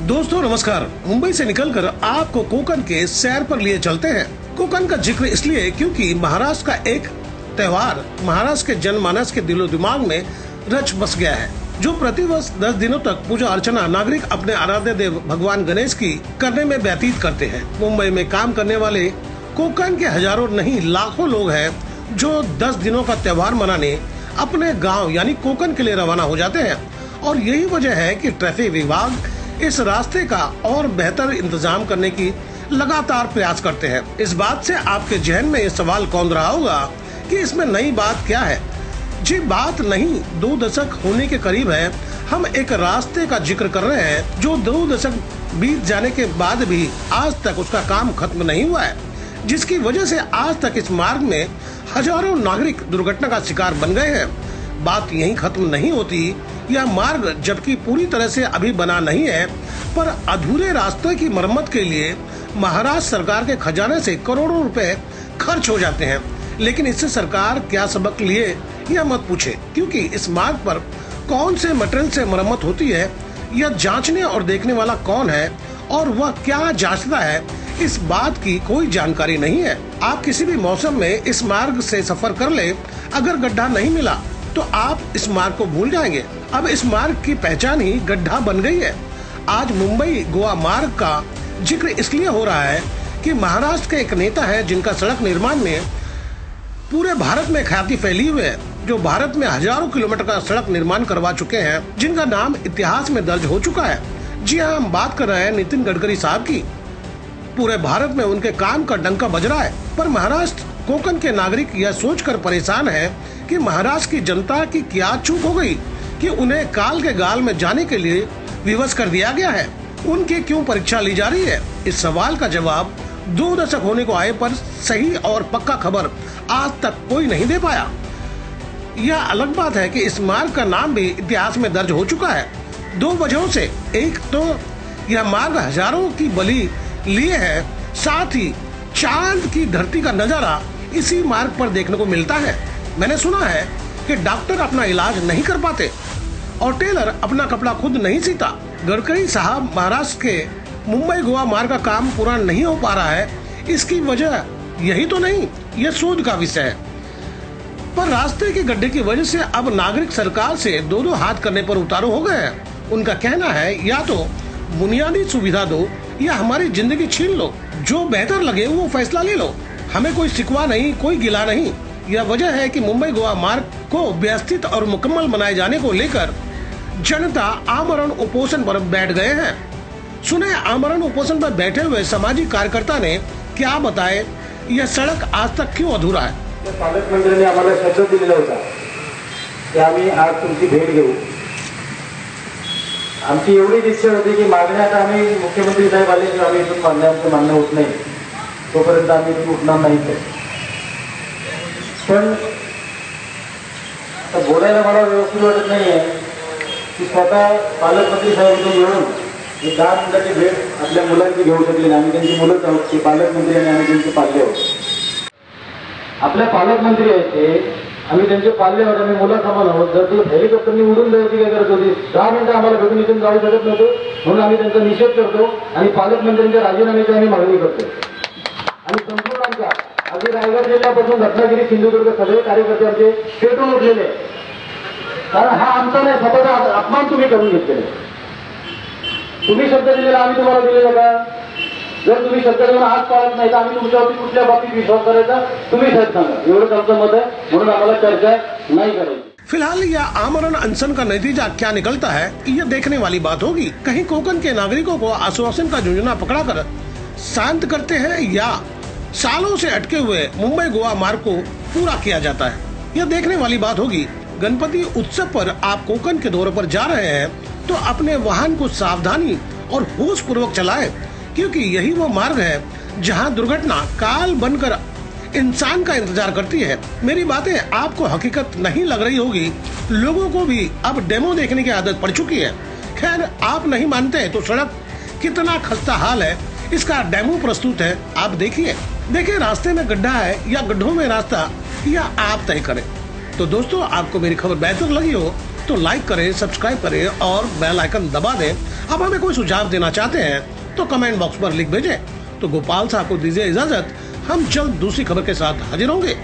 दोस्तों नमस्कार। मुंबई से निकलकर आपको कोकण के सैर पर लिए चलते हैं। कोकण का जिक्र इसलिए क्योंकि महाराष्ट्र का एक त्योहार महाराष्ट्र के जनमानस के दिलो दिमाग में रच बस गया है, जो प्रतिवर्ष 10 दिनों तक पूजा अर्चना नागरिक अपने आराध्य देव भगवान गणेश की करने में व्यतीत करते हैं। मुंबई में काम करने वाले कोकण के हजारों नहीं लाखों लोग हैं जो 10 दिनों का त्योहार मनाने अपने गांव यानी कोकण के लिए रवाना हो जाते हैं। और यही वजह है कि ट्रैफिक विभाग इस रास्ते का और बेहतर इंतजाम करने की लगातार प्रयास करते हैं। इस बात से आपके जहन में ये सवाल कौन रहा होगा कि इसमें नई बात क्या है। जी बात नहीं, 2 दशक होने के करीब है हम एक रास्ते का जिक्र कर रहे हैं जो 2 दशक बीत जाने के बाद भी आज तक उसका काम खत्म नहीं हुआ है, जिसकी वजह से आज तक इस मार्ग में हजारों नागरिक दुर्घटना का शिकार बन गए हैं। बात यहीं खत्म नहीं होती। यह मार्ग जबकि पूरी तरह से अभी बना नहीं है, पर अधूरे रास्ते की मरम्मत के लिए महाराष्ट्र सरकार के खजाने से करोड़ों रुपए खर्च हो जाते हैं। लेकिन इससे सरकार क्या सबक लिए यह मत पूछे, क्योंकि इस मार्ग पर कौन से मटेरियल से मरम्मत होती है यह जांचने और देखने वाला कौन है और वह क्या जांचता है, इस बात की कोई जानकारी नहीं है। आप किसी भी मौसम में इस मार्ग से सफर कर ले, अगर गड्ढा नहीं मिला तो आप इस मार्ग को भूल जाएंगे। अब इस मार्ग की पहचान ही गड्ढा बन गई है। आज मुंबई गोवा मार्ग का जिक्र इसलिए हो रहा है कि महाराष्ट्र के एक नेता है जिनका सड़क निर्माण में पूरे भारत में ख्याति फैली हुई है, जो भारत में हजारों किलोमीटर का सड़क निर्माण करवा चुके हैं, जिनका नाम इतिहास में दर्ज हो चुका है। जी हाँ, हम बात कर रहे हैं नितिन गडकरी साहब की। पूरे भारत में उनके काम का डंका बज रहा है, पर महाराष्ट्र कोकण के नागरिक यह सोचकर परेशान है कि महाराष्ट्र की जनता की क्या चूक हो गई कि उन्हें काल के गाल में जाने के लिए विवश कर दिया गया है। उनकी क्यों परीक्षा ली जा रही है? इस सवाल का जवाब 2 दशक होने को आए पर सही और पक्का खबर आज तक कोई नहीं दे पाया। यह अलग बात है कि इस मार्ग का नाम भी इतिहास में दर्ज हो चुका है 2 वजहों से। एक तो यह मार्ग हजारों की बलि लिए है, साथ ही चांद की धरती का नजारा इसी मार्ग पर देखने को मिलता है। मैंने सुना है कि डॉक्टर अपना इलाज नहीं कर पाते और टेलर अपना कपड़ा खुद नहीं सीता। गडकरी साहब महाराष्ट्र के मुंबई गोवा मार्ग का काम पूरा नहीं हो पा रहा है, इसकी वजह यही तो नहीं, यह शोध का विषय है। पर रास्ते के गड्ढे की वजह से अब नागरिक सरकार से 2-2 हाथ करने पर उतारू हो गए हैं। उनका कहना है या तो बुनियादी सुविधा दो या हमारी जिंदगी छीन लो, जो बेहतर लगे वो फैसला ले लो, हमें कोई शिकवा नहीं, कोई गिला नहीं। यह वजह है कि मुंबई गोवा मार्ग को व्यवस्थित और मुकम्मल बनाए जाने को लेकर जनता आमरण उपोषण पर बैठ गए हैं। सुने आमरण उपोषण पर बैठे हुए सामाजिक कार्यकर्ता ने क्या बताए, यह सड़क आज तक क्यों अधूरा है। पालकमंत्र्यांनी आम्हाला शब्द दिलेला होता की आम्ही आज तुमची भेट घेऊ। आमची एवढीच इच्छा होती की मागण्या आता आम्ही मुख्यमंत्री साहेब आले की आम्ही इथून मागण्याचं मान्य होत नाही, तोपर्यंत आम्ही इथून उठणार नाही। पण बोलायला मला व्यवस्थित वाटत नाहीये की स्वतः पालकमंत्री साहेब इथे येऊन 10 मिनिटाची भेट आपल्या मुलांची घेऊ शकले नाही। आम्ही त्यांची मुलंच आहोत की पालकमंत्री आणि आम्ही त्यांचे पाल्य आहोत। आपल्या पालकमंत्री आहेत ते, आम्ही त्यांचे पाल्य आहोत, आम्ही मुलं समान आहोत। जर ती हेलिकॉप्टरनी उडून जायची काय गरज होती? 10 मिनिटं आम्हाला भेटून इथून जाऊ शकत नव्हतो, म्हणून आम्ही त्यांचा निषेध करतो आणि पालकमंत्र्यांच्या राजीनाम्याची आम्ही मागणी करतो। आणि संपूर्ण आमच्या अगदी रायगड जिल्ह्यापासून रत्नागिरी सिंधुदुर्ग सगळे कार्यकर्ते आमचे पेटून उठलेले, कारण हा आमचा नाही, स्वतःचा अपमान तुम्ही करून घेतलेला। तुम्ही शब्द दिलेला आम्ही तुम्हाला दिलेला का? जर तुम्ही शब्द देऊन आज पाळत नाही तर आम्ही तुमच्यावरती कुठल्या बाबतीत विश्वास करायचा तुम्ही साहेब सांगा। एवढंच आमचं मत है, म्हणून आम्हाला चर्चा नहीं करायची। फिलहाल यह आमरण अनशन का नतीजा क्या निकलता है यह देखने वाली बात होगी। कहीं कोकण के नागरिकों को आश्वासन का झुंझुना पकड़ाकर शांत करते हैं या सालों से अटके हुए मुंबई गोवा मार्ग को पूरा किया जाता है, यह देखने वाली बात होगी। गणपति उत्सव पर आप कोकण के दौरे पर जा रहे हैं तो अपने वाहन को सावधानी और होश पूर्वक चलाएं, क्योंकि यही वो मार्ग है जहां दुर्घटना काल बनकर इंसान का इंतजार करती है। मेरी बातें आपको हकीकत नहीं लग रही होगी, लोगों को भी अब डेमो देखने की आदत पड़ चुकी है। खैर, आप नहीं मानते तो सड़क कितना खस्ता हाल है इसका डेमो प्रस्तुत है, आप देखिए। रास्ते में गड्ढा है या गड्ढों में रास्ता, या आप तय करें। तो दोस्तों, आपको मेरी खबर बेहतर लगी हो तो लाइक करें, सब्सक्राइब करें और बेल आइकन दबा दें। अब हमें कोई सुझाव देना चाहते हैं तो कमेंट बॉक्स पर लिख भेजें। तो गोपाल साहब को दीजिए इजाजत, हम जल्द दूसरी खबर के साथ हाजिर होंगे।